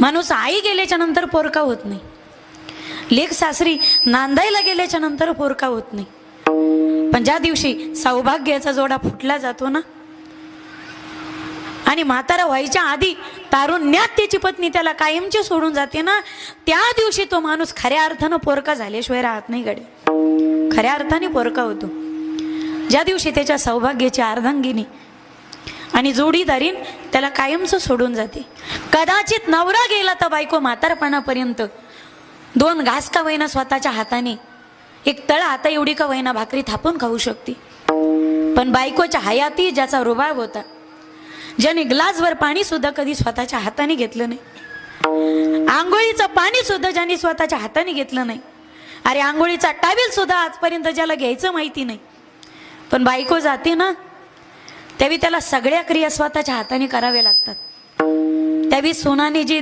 माणूस आई गेल्याच्या नंतर पोरका होत नाही, लेक सासरी नांदायला गेल्याच्या नंतर पोरका होत नाही, पण ज्या दिवशी सौभाग्याचा जोडा फुटला जातो ना आणि म्हातारा व्हायच्या आधी तारुण्यात त्याची पत्नी त्याला कायमची सोडून जाते ना, त्या दिवशी तो माणूस खऱ्या अर्थानं पोरका झाल्याशिवाय राहत नाही गडे, खऱ्या अर्थाने पोरका होतो ज्या दिवशी त्याच्या सौभाग्याची अर्धांगिनी आणि जोडीदारीन त्याला कायमचं सोडून जाते. कदाचित नवरा गेला तर बायको म्हातारपणापर्यंत 2 घास का वैना स्वतःच्या हाताने, 1 तळ हाता एवढी का वैना भाकरी थापून खाऊ शकते, पण बायकोच्या हयाती ज्याचा रुबाब होता, ज्याने ग्लासभर पाणी सुद्धा कधी स्वतःच्या हाताने घेतलं नाही, आंघोळीचं पाणी सुद्धा ज्याने स्वतःच्या हाताने घेतलं नाही, अरे आंघोळीचा टॉवेल सुद्धा आजपर्यंत ज्याला घ्यायचं माहिती नाही, पण बायको जाते ना त्यावेळी त्याला सगळ्या क्रिया स्वतःच्या हाताने कराव्या लागतात. त्यावेळी सोनाने जी